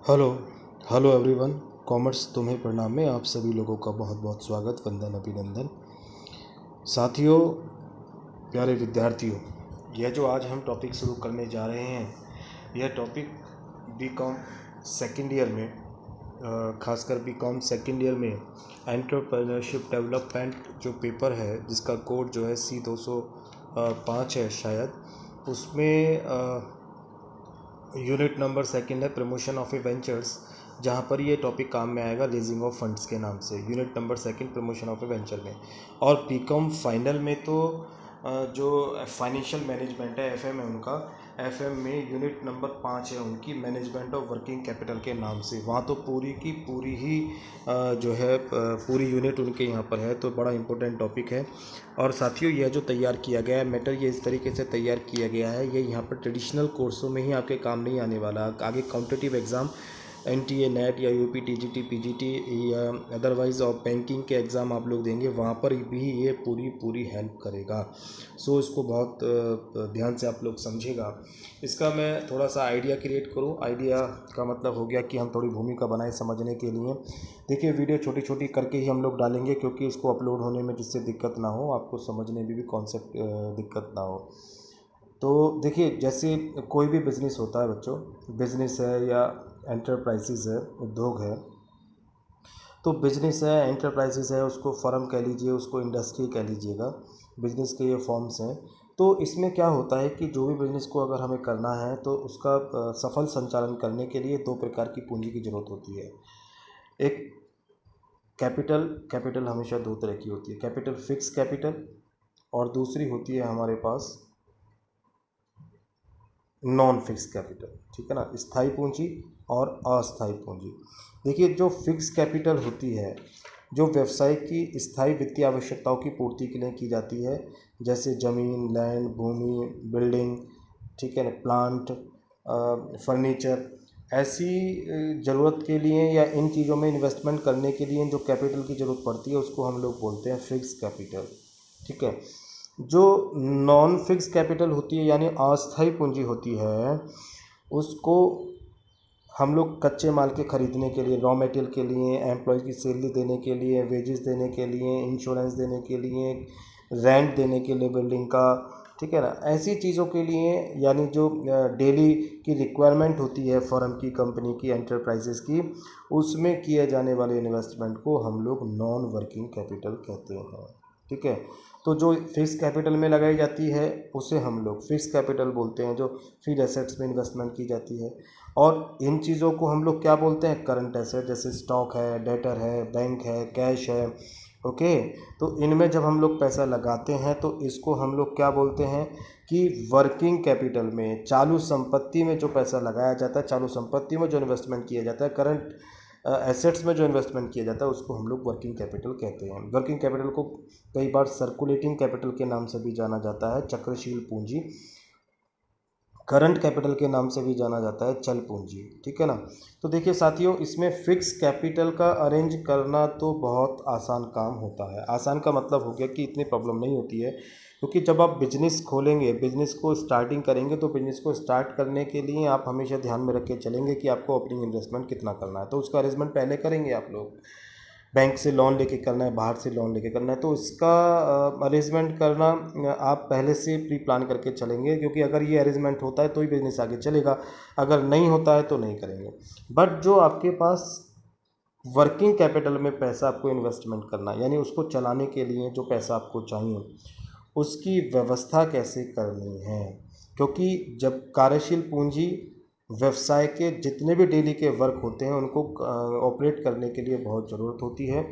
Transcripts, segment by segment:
Hello hello everyone. Commerce तुम्हें प्रणाम में आप सभी लोगों का बहुत बहुत स्वागत, वंदन, अभिनंदन। साथियों, प्यारे विद्यार्थियों, यह जो आज हम टॉपिक शुरू करने जा रहे हैं, यह टॉपिक बीकॉम सेकेंड ईयर में, खासकर बीकॉम सेकेंड ईयर में एंटरप्रेन्योरशिप डेवलपमेंट जो पेपर है, जिसका कोड जो है C205 है शायद, उसमें यूनिट नंबर सेकंड है प्रमोशन ऑफ ए वेंचर्स, जहाँ पर ये टॉपिक काम में आएगा रेजिंग ऑफ फंड्स के नाम से, unit number second promotion of A venture में। और बीकॉम फाइनल में तो जो फाइनेंशियल मैनेजमेंट है, एफएम है उनका, एफएम में यूनिट नंबर 5 है उनकी, मैनेजमेंट ऑफ वर्किंग कैपिटल के नाम से। वहाँ तो पूरी की पूरी ही जो है पूरी यूनिट उनके यहाँ पर है, तो बड़ा इंपॉर्टेंट टॉपिक है। और साथियों, यह जो तैयार किया गया है मैटर, ये इस तरीके से तैयार किया गया है, ये यहाँ पर ट्रेडिशनल कोर्सों में ही आपके काम नहीं आने वाला। आगे कॉम्पिटिटिव एग्ज़ाम NTA नेट या UP TGT PGT या अदरवाइज़ और बैंकिंग के एग्ज़ाम आप लोग देंगे, वहाँ पर भी ये पूरी हेल्प करेगा। सो इसको बहुत ध्यान से आप लोग समझेगा। इसका मैं थोड़ा सा आइडिया क्रिएट करूँ। आइडिया का मतलब हो गया कि हम थोड़ी भूमिका बनाएं समझने के लिए। देखिए, वीडियो छोटी छोटी करके ही हम लोग डालेंगे, क्योंकि इसको अपलोड होने में जिससे दिक्कत ना हो, आपको समझने में भी कॉन्सेप्ट दिक्कत ना हो। तो देखिए, जैसे कोई भी बिज़नेस होता है बच्चों, बिज़नेस है या एंटरप्राइजेज़ है, उद्योग है, तो बिज़नेस है, एंटरप्राइजेज़ है, उसको फर्म कह लीजिए, उसको इंडस्ट्री कह लीजिएगा, बिज़नेस के ये फॉर्म्स हैं। तो इसमें क्या होता है कि जो भी बिज़नेस को अगर हमें करना है, तो उसका सफल संचालन करने के लिए दो प्रकार की पूंजी की ज़रूरत होती है। एक कैपिटल हमेशा दो तरह की होती है, कैपिटल फिक्स कैपिटल, और दूसरी होती है हमारे पास नॉन फिक्स कैपिटल। ठीक है ना, स्थायी पूंजी और अस्थायी पूंजी। देखिए, जो फिक्स कैपिटल होती है, जो व्यवसाय की स्थायी वित्तीय आवश्यकताओं की पूर्ति के लिए की जाती है, जैसे ज़मीन, लैंड, भूमि, बिल्डिंग, ठीक है ना, प्लांट, फर्नीचर, ऐसी ज़रूरत के लिए या इन चीज़ों में इन्वेस्टमेंट करने के लिए जो कैपिटल की ज़रूरत पड़ती है, उसको हम लोग बोलते हैं फिक्स कैपिटल। ठीक है। जो नॉन फिक्स कैपिटल होती है, यानी अस्थायी पूंजी होती है, उसको हम लोग कच्चे माल के ख़रीदने के लिए, रॉ मटेरियल के लिए, एम्प्लॉय की सैलरी देने के लिए, वेजेस देने के लिए, इंश्योरेंस देने के लिए, रेंट देने के लिए बिल्डिंग का, ठीक है ना, ऐसी चीज़ों के लिए, यानी जो डेली की रिक्वायरमेंट होती है फर्म की, कंपनी की, एंटरप्राइजेस की, उसमें किए जाने वाले इन्वेस्टमेंट को हम लोग नॉन वर्किंग कैपिटल कहते हैं। ठीक है। तो जो फिक्स कैपिटल में लगाई जाती है, उसे हम लोग फिक्स कैपिटल बोलते हैं, जो फिक्स्ड एसेट्स में इन्वेस्टमेंट की जाती है। और इन चीज़ों को हम लोग क्या बोलते हैं? करंट एसेट, जैसे स्टॉक है, डेटर है, बैंक है, कैश है। ओके। तो इनमें जब हम लोग पैसा लगाते हैं, तो इसको हम लोग क्या बोलते हैं कि वर्किंग कैपिटल में, चालू संपत्ति में जो पैसा लगाया जाता है, चालू संपत्ति में जो इन्वेस्टमेंट किया जाता है, करंट एसेट्स में जो इन्वेस्टमेंट किया जाता है, उसको हम लोग वर्किंग कैपिटल कहते हैं। वर्किंग कैपिटल को कई बार सर्कुलेटिंग कैपिटल के नाम से भी जाना जाता है, चक्रशील पूंजी। करंट कैपिटल के नाम से भी जाना जाता है, चल पूंजी। ठीक है ना। तो देखिए साथियों, इसमें फिक्स कैपिटल का अरेंज करना तो बहुत आसान काम होता है। आसान का मतलब हो गया कि इतनी प्रॉब्लम नहीं होती है, क्योंकि जब आप बिजनेस खोलेंगे, बिजनेस को स्टार्टिंग करेंगे, तो बिजनेस को स्टार्ट करने के लिए आप हमेशा ध्यान में रख के चलेंगे कि आपको ओपनिंग इन्वेस्टमेंट कितना करना है। तो उसका अरेंजमेंट पहले करेंगे आप लोग, बैंक से लोन लेके करना है, बाहर से लोन लेके करना है, तो इसका अरेंजमेंट करना आप पहले से प्री प्लान करके चलेंगे, क्योंकि अगर ये अरेंजमेंट होता है तो ही बिजनेस आगे चलेगा, अगर नहीं होता है तो नहीं करेंगे। बट जो आपके पास वर्किंग कैपिटल में पैसा आपको इन्वेस्टमेंट करना, यानी उसको चलाने के लिए जो पैसा आपको चाहिए, उसकी व्यवस्था कैसे करनी है, क्योंकि जब कार्यशील पूंजी व्यवसाय के जितने भी डेली के वर्क होते हैं, उनको ऑपरेट करने के लिए बहुत ज़रूरत होती है।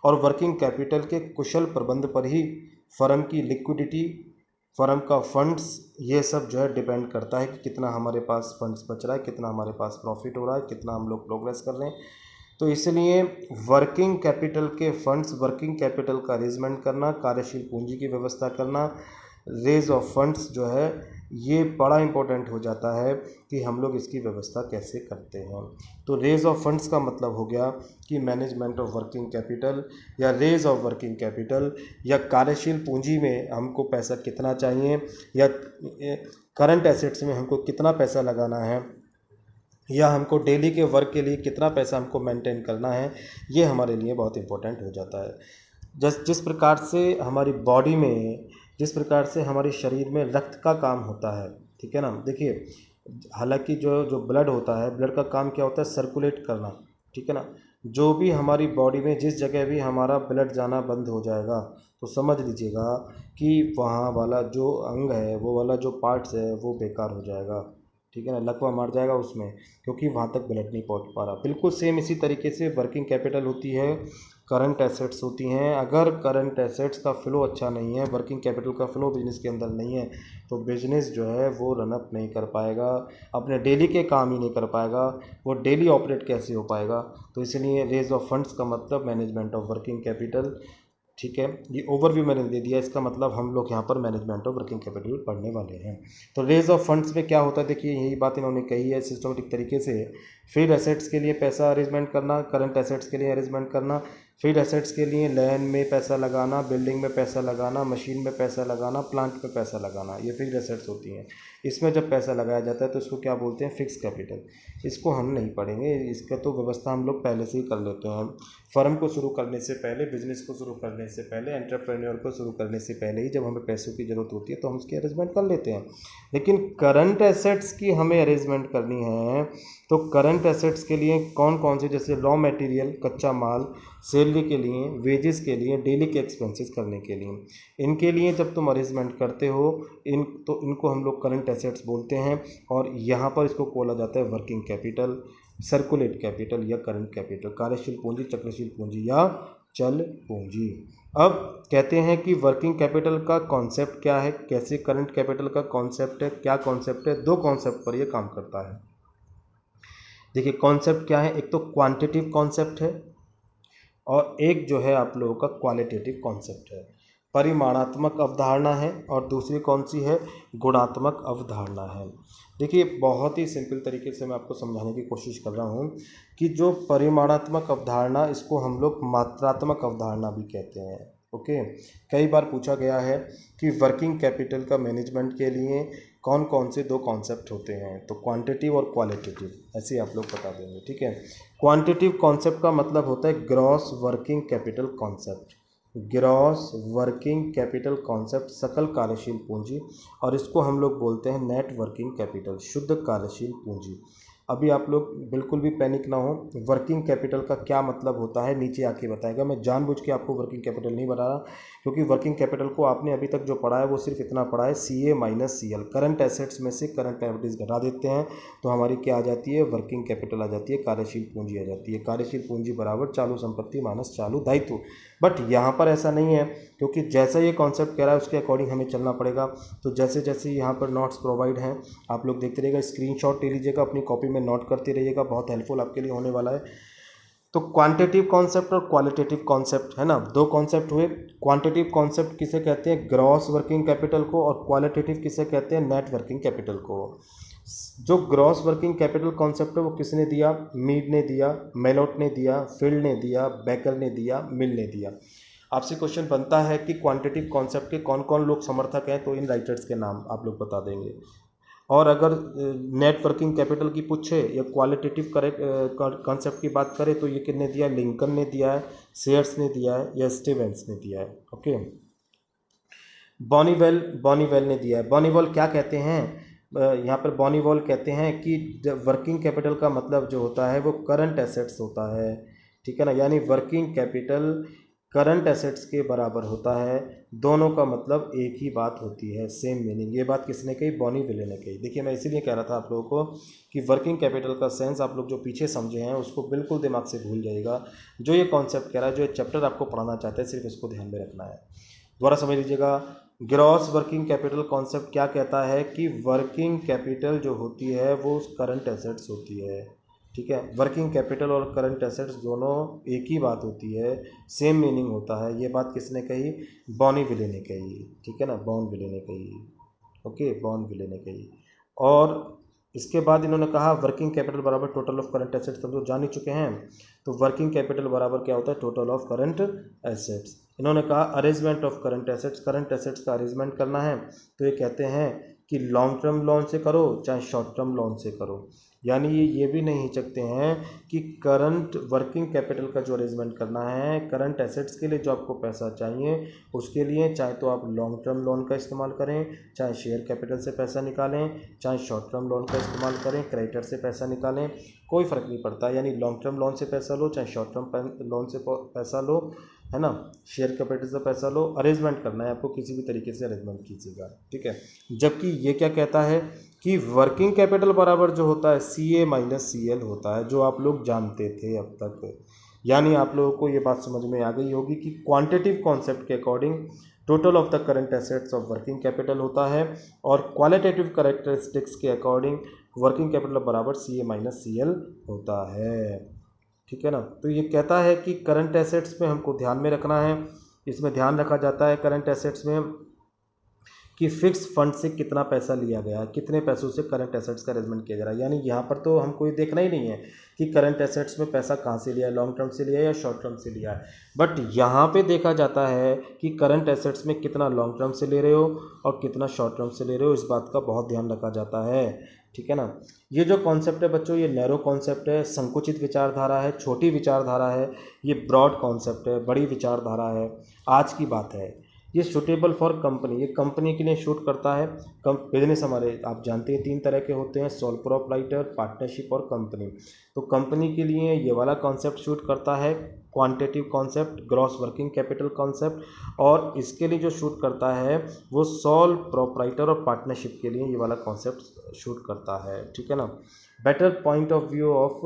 और वर्किंग कैपिटल के कुशल प्रबंध पर ही फर्म की लिक्विडिटी, फर्म का फंड्स, ये सब जो है डिपेंड करता है कि कितना हमारे पास फंड्स बच रहा है, कितना हमारे पास प्रॉफिट हो रहा है, कितना हम लोग प्रोग्रेस कर रहे हैं। तो इसलिए वर्किंग कैपिटल के फंड्स, वर्किंग कैपिटल का अरेंजमेंट करना, कार्यशील पूंजी की व्यवस्था करना, रेज ऑफ फंड्स जो है, ये बड़ा इंपॉर्टेंट हो जाता है कि हम लोग इसकी व्यवस्था कैसे करते हैं। तो रेज ऑफ फंड्स का मतलब हो गया कि मैनेजमेंट ऑफ वर्किंग कैपिटल, या रेज ऑफ वर्किंग कैपिटल, या कार्यशील पूंजी में हमको पैसा कितना चाहिए, या करंट एसेट्स में हमको कितना पैसा लगाना है, या हमको डेली के वर्क के लिए कितना पैसा हमको मेंटेन करना है, ये हमारे लिए बहुत इंपॉर्टेंट हो जाता है। जिस प्रकार से हमारी बॉडी में, जिस प्रकार से हमारे शरीर में रक्त का काम होता है, ठीक है ना। देखिए, हालांकि जो जो ब्लड होता है, ब्लड का काम क्या होता है, सर्कुलेट करना, ठीक है ना। जो भी हमारी बॉडी में जिस जगह भी हमारा ब्लड जाना बंद हो जाएगा तो समझ लीजिएगा कि वहाँ वाला जो अंग है, वो वाला जो पार्ट्स है वो बेकार हो जाएगा, ठीक है ना, लकवा मार जाएगा उसमें, क्योंकि वहाँ तक ब्लड नहीं पहुँच पा रहा। बिल्कुल सेम इसी तरीके से वर्किंग कैपिटल होती है, करंट एसेट्स होती हैं। अगर करंट एसेट्स का फ़्लो अच्छा नहीं है, वर्किंग कैपिटल का फ़्लो बिजनेस के अंदर नहीं है, तो बिजनेस जो है वो रनअप नहीं कर पाएगा, अपने डेली के काम ही नहीं कर पाएगा, वो डेली ऑपरेट कैसे हो पाएगा। तो इसलिए रेज ऑफ फंड्स का मतलब मैनेजमेंट ऑफ वर्किंग कैपिटल, ठीक है। ये ओवरव्यू मैंने दे दिया, इसका मतलब हम लोग यहाँ पर मैनेजमेंट ऑफ वर्किंग कैपिटल पढ़ने वाले हैं। तो रेज ऑफ फंड्स में क्या होता है, देखिए यही बात इन्होंने कही है सिस्टमेटिक तरीके से। फिर एसेट्स के लिए पैसा अरेंजमेंट करना, करंट एसेट्स के लिए अरेंजमेंट करना, फिर एसेट्स के लिए लैंड में पैसा लगाना, बिल्डिंग में पैसा लगाना, मशीन में पैसा लगाना, प्लांट में पैसा लगाना, ये फिक्स एसेट्स होती हैं। इसमें जब पैसा लगाया जाता है तो इसको क्या बोलते हैं, फिक्स कैपिटल। इसको हम नहीं पढ़ेंगे, इसका तो व्यवस्था हम लोग पहले से ही कर लेते हैं। फर्म को शुरू करने से पहले, बिजनेस को शुरू करने से पहले, एंटरप्रेन्योर को शुरू करने से पहले ही जब हमें पैसों की ज़रूरत होती है तो हम उसकी अरेंजमेंट कर लेते हैं। लेकिन करंट एसेट्स की हमें अरेंजमेंट करनी है तो करंट एसेट्स के लिए कौन कौन से, जैसे रॉ मटेरियल, कच्चा माल, सैलरी के लिए, वेजेस के लिए, डेली के एक्सपेंसेस करने के लिए, इनके लिए जब तुम अरेंजमेंट करते हो इनको हम लोग करंट एसेट्स बोलते हैं। और यहाँ पर इसको बोला जाता है वर्किंग कैपिटल, सर्कुलेट कैपिटल या करंट कैपिटल, कार्यशील पूंजी, चक्रशील पूंजी या चल पूंजी। अब कहते हैं कि वर्किंग कैपिटल का कॉन्सेप्ट क्या है, कैसे करंट कैपिटल का कॉन्सेप्ट है, क्या कॉन्सेप्ट है। दो कॉन्सेप्ट पर यह काम करता है। देखिए कॉन्सेप्ट क्या है, एक तो क्वांटिटिव कॉन्सेप्ट है और एक जो है आप लोगों का क्वालिटेटिव कॉन्सेप्ट है। परिमाणात्मक अवधारणा है और दूसरी कौन सी है, गुणात्मक अवधारणा है। देखिए बहुत ही सिंपल तरीके से मैं आपको समझाने की कोशिश कर रहा हूँ कि जो परिमाणात्मक अवधारणा, इसको हम लोग मात्रात्मक अवधारणा भी कहते हैं। ओके, कई बार पूछा गया है कि वर्किंग कैपिटल का मैनेजमेंट के लिए कौन कौन से दो कॉन्सेप्ट होते हैं, तो क्वांटिटिव और क्वालिटेटिव, ऐसे आप लोग बता देंगे, ठीक है। क्वांटिटिव कॉन्सेप्ट का मतलब होता है gross working capital concept, gross working capital concept, सकल कार्यशील पूंजी, और इसको हम लोग बोलते हैं नेट वर्किंग कैपिटल, शुद्ध कार्यशील पूंजी। अभी आप लोग बिल्कुल भी पैनिक ना हो, वर्किंग कैपिटल का क्या मतलब होता है नीचे आके बताएगा। मैं जानबूझ के आपको वर्किंग कैपिटल नहीं बता रहा, क्योंकि वर्किंग कैपिटल को आपने अभी तक जो पढ़ा है वो सिर्फ इतना पढ़ा है, CA minus CL, current assets में से करंट लायबिलिटीज घटा देते हैं तो हमारी क्या आ जाती है, वर्किंग कैपिटल आ जाती है, कार्यशील पूंजी आ जाती है। कार्यशील पूंजी बराबर चालू संपत्ति माइनस चालू दायित्व। बट यहाँ पर ऐसा नहीं है, क्योंकि जैसा ये कॉन्सेप्ट कह रहा है उसके अकॉर्डिंग हमें चलना पड़ेगा। तो जैसे जैसे यहाँ पर नोट्स प्रोवाइड हैं, आप लोग देखते रहिएगा, स्क्रीनशॉट ले लीजिएगा, अपनी कॉपी में नोट करते रहिएगा, बहुत हेल्पफुल आपके लिए होने वाला है। तो क्वांटिटिव कॉन्सेप्ट और क्वालिटेटिव कॉन्सेप्ट है ना, दो कॉन्सेप्ट हुए। क्वांटिटिव कॉन्सेप्ट किसे कहते हैं, ग्रॉस वर्किंग कैपिटल को, और क्वालिटेटिव किसे कहते हैं, नेट वर्किंग कैपिटल को। जो ग्रॉस वर्किंग कैपिटल कॉन्सेप्ट है वो किसने दिया, मीड ने दिया, मेलोट ने दिया, फील्ड ने दिया, बेकर ने दिया, मिल ने दिया। आपसे क्वेश्चन बनता है कि क्वांटिटिव कॉन्सेप्ट के कौन कौन लोग समर्थक हैं, तो इन राइटर्स के नाम आप लोग बता देंगे। और अगर नेट वर्किंग कैपिटल की पूछे या क्वालिटेटिव करेक्ट कॉन्सेप्ट की बात करें तो ये किसने दिया, लिंकन ने दिया है, सेयर्स ने दिया है या स्टीवेंस ने दिया है। ओके, बॉनीवेल ने दिया है। बॉनीवेल क्या कहते हैं, यहाँ पर बॉनीवेल कहते हैं कि वर्किंग कैपिटल का मतलब जो होता है वो करंट एसेट्स होता है, ठीक है ना, यानी वर्किंग कैपिटल करंट एसेट्स के बराबर होता है। दोनों का मतलब एक ही बात होती है, सेम मीनिंग। ये बात किसने कही, बॉनीवेल ने कही। देखिए मैं इसीलिए कह रहा था आप लोगों को कि वर्किंग कैपिटल का सेंस आप लोग जो पीछे समझे हैं उसको बिल्कुल दिमाग से भूल जाइएगा। जो ये कॉन्सेप्ट कह रहा है, जो ये चैप्टर आपको पढ़ाना चाहते हैं, सिर्फ इसको ध्यान में रखना है। दोबारा समझ लीजिएगा, ग्रॉस वर्किंग कैपिटल कॉन्सेप्ट क्या कहता है कि वर्किंग कैपिटल जो होती है वो करंट एसेट्स होती है, ठीक है। वर्किंग कैपिटल और करंट एसेट्स दोनों एक ही बात होती है, सेम मीनिंग होता है। ये बात किसने कही, बॉनीवेल ने कही, ठीक है ना, बॉनविले ने कही। ओके, बॉनविले ने कही। और इसके बाद इन्होंने कहा वर्किंग कैपिटल बराबर टोटल ऑफ करंट एसेट्स, सब लोग जान ही चुके हैं। तो वर्किंग कैपिटल बराबर क्या होता है, टोटल ऑफ करंट एसेट्स। इन्होंने कहा arrangement of current assets, current assets का अरेंजमेंट करना है तो ये कहते हैं कि लॉन्ग टर्म लोन से करो चाहे शॉर्ट टर्म लोन से करो। यानी ये भी नहीं हिचकते हैं कि करंट वर्किंग कैपिटल का जो अरेंजमेंट करना है, करंट एसेट्स के लिए जो आपको पैसा चाहिए उसके लिए चाहे तो आप लॉन्ग टर्म लोन का इस्तेमाल करें, चाहे शेयर कैपिटल से पैसा निकालें, चाहे शॉर्ट टर्म लोन का इस्तेमाल करें, क्रेडिटर से पैसा निकालें, कोई फ़र्क नहीं पड़ता। यानी लॉन्ग टर्म लोन से पैसा लो, चाहे शॉर्ट टर्म लोन से पैसा लो, है ना, शेयर कैपिटल से पैसा लो, अरेंजमेंट करना है आपको, किसी भी तरीके से अरेंजमेंट कीजिएगा, ठीक है। जबकि ये क्या कहता है कि वर्किंग कैपिटल बराबर जो होता है CA माइनस CL होता है, जो आप लोग जानते थे अब तक। यानी आप लोगों को ये बात समझ में आ गई होगी कि क्वांटिटिव कॉन्सेप्ट के according total of the current assets of working capital होता है और क्वालिटेटिव कैरेक्टरिस्टिक्स के अकॉर्डिंग वर्किंग कैपिटल बराबर CA माइनस CL होता है, ठीक है ना। तो ये कहता है कि करंट एसेट्स में हमको ध्यान में रखना है, इसमें ध्यान रखा जाता है करंट एसेट्स में कि फिक्स फंड से कितना पैसा लिया गया है, कितने पैसों से करंट एसेट्स का अरेंजमेंट किया जा रहा है। यानी यहाँ पर तो हमको ये देखना ही नहीं है कि करंट एसेट्स में पैसा कहाँ से लिया है, लॉन्ग टर्म से लिया है या शॉर्ट टर्म से लिया है, बट यहाँ पे देखा जाता है कि करंट एसेट्स में कितना लॉन्ग टर्म से ले रहे हो और कितना शॉर्ट टर्म से ले रहे हो, इस बात का बहुत ध्यान रखा जाता है, ठीक है ना। ये जो कॉन्सेप्ट है बच्चों, ये नैरो कॉन्सेप्ट है, संकुचित विचारधारा है, छोटी विचारधारा है, ये ब्रॉड कॉन्सेप्ट है, बड़ी विचारधारा है। आज की बात है, ये सूटेबल फॉर कंपनी, ये कंपनी के लिए शूट करता है। बिजनेस हमारे आप जानते हैं 3 तरह के होते हैं, सोल प्रोप्राइटर, पार्टनरशिप और कंपनी। तो कंपनी के लिए ये वाला कॉन्सेप्ट शूट करता है, quantitative concept, gross working capital concept, और इसके लिए जो शूट करता है वो सोल प्रोप्राइटर और पार्टनरशिप के लिए ये वाला कॉन्सेप्ट शूट करता है, ठीक है ना। Better point of view of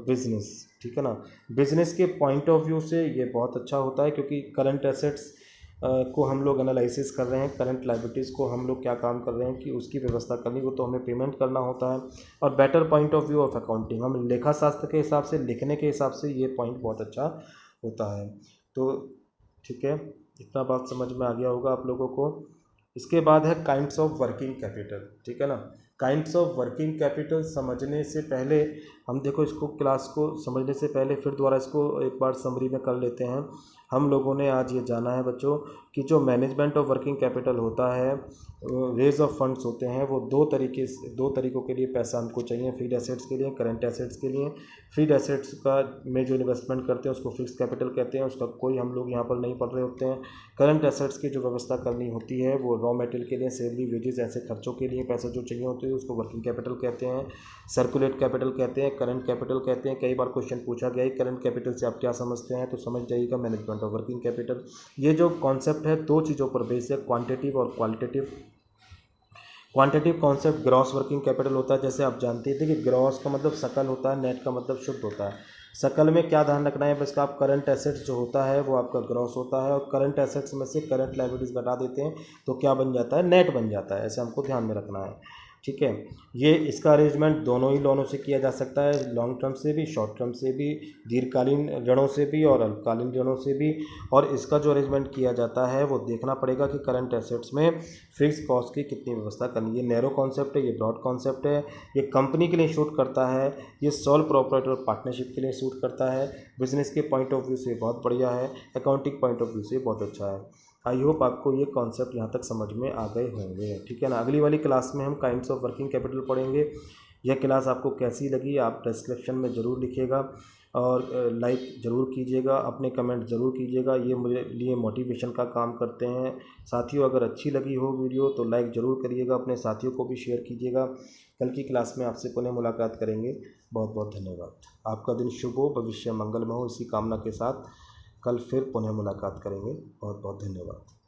business, ठीक है ना, बिजनेस के पॉइंट ऑफ व्यू से ये बहुत अच्छा होता है, क्योंकि करंट एसेट्स को हम लोग एनालिसिस कर रहे हैं, करंट लायबिलिटीज़ को हम लोग क्या काम कर रहे हैं कि उसकी व्यवस्था करनी, वो तो हमें पेमेंट करना होता है। और better point of view of accounting, हम लेखा शास्त्र के हिसाब से, लिखने के हिसाब से ये पॉइंट बहुत अच्छा होता है। तो ठीक है, इतना बात समझ में आ गया होगा आप लोगों को। इसके बाद है काइंड्स ऑफ वर्किंग कैपिटल, ठीक है ना। काइंड्स ऑफ वर्किंग कैपिटल समझने से पहले हम देखो इसको, क्लास को समझने से पहले फिर दोबारा इसको एक बार समरी में कर लेते हैं। हम लोगों ने आज ये जाना है बच्चों कि जो मैनेजमेंट ऑफ वर्किंग कैपिटल होता है, रेज ऑफ फंड्स होते हैं, वो दो तरीकों के लिए पैसा हमको चाहिए, फिक्स्ड एसेट्स के लिए, करंट एसेट्स के लिए। फिक्स्ड एसेट्स का में जो इन्वेस्टमेंट करते हैं उसको फिक्स्ड कैपिटल कहते हैं, उसका कोई हम लोग यहाँ पर नहीं पढ़ रहे होते हैं। करंट एसेट्स की जो व्यवस्था करनी होती है वो रॉ मटेरियल के लिए, सैलरी, वेजेस, ऐसे खर्चों के लिए पैसा जो चाहिए होते हैं उसको वर्किंग कैपिटल कहते हैं, सर्कुलेट कैपिटल कहते हैं, करंट कैपिटल कहते हैं। कई बार क्वेश्चन पूछा गया है करंट कैपिटल से आप क्या समझते हैं, तो समझ जाइएगा मैनेजमेंट ऑफ वर्किंग कैपिटल। ये जो कॉन्सेप्ट है 2 चीज़ों पर बेस है, क्वांटिटिव और qualitative. Quantitative concept gross working capital होता है, जैसे आप जानते थे कि ग्रॉस का मतलब सकल होता है, नेट का मतलब शुद्ध होता है। सकल में क्या ध्यान रखना है, बस का आप करंट एसेट्स जो होता है वो आपका ग्रॉस होता है, और करंट एसेट्स में से करंट लायबिलिटीज़ घटा देते हैं तो क्या बन जाता है, नेट बन जाता है। ऐसे हमको ध्यान में रखना है, ठीक है। ये इसका अरेंजमेंट दोनों ही लोनों से किया जा सकता है, लॉन्ग टर्म से भी, शॉर्ट टर्म से भी, दीर्घकालीन ऋणों से भी और अल्पकालीन ऋणों से भी। और इसका जो अरेंजमेंट किया जाता है वो देखना पड़ेगा कि करंट एसेट्स में फिक्स कॉस्ट की कितनी व्यवस्था करनी है। ये नैरो कॉन्सेप्ट है, ये ब्रॉड कॉन्सेप्ट है, ये कंपनी के लिए शूट करता है, ये सोल प्रोप्राइटर और पार्टनरशिप के लिए शूट करता है। बिजनेस के पॉइंट ऑफ व्यू से बहुत बढ़िया है, अकाउंटिंग पॉइंट ऑफ व्यू से बहुत अच्छा है। आई होप आपको ये कॉन्सेप्ट यहाँ तक समझ में आ गए होंगे, ठीक है ना। अगली वाली क्लास में हम काइंड्स ऑफ वर्किंग कैपिटल पढ़ेंगे। यह क्लास आपको कैसी लगी आप डिस्क्रिप्शन में ज़रूर लिखिएगा और लाइक ज़रूर कीजिएगा, अपने कमेंट ज़रूर कीजिएगा, ये मुझे लिए मोटिवेशन का काम करते हैं। साथियों अगर अच्छी लगी हो वीडियो तो लाइक ज़रूर करिएगा, अपने साथियों को भी शेयर कीजिएगा। कल की क्लास में आपसे पुनः मुलाकात करेंगे। बहुत बहुत धन्यवाद। आपका दिन शुभ हो, भविष्य मंगलमय हो, इसी कामना के साथ कल फिर पुनः मुलाकात करेंगे। बहुत बहुत धन्यवाद।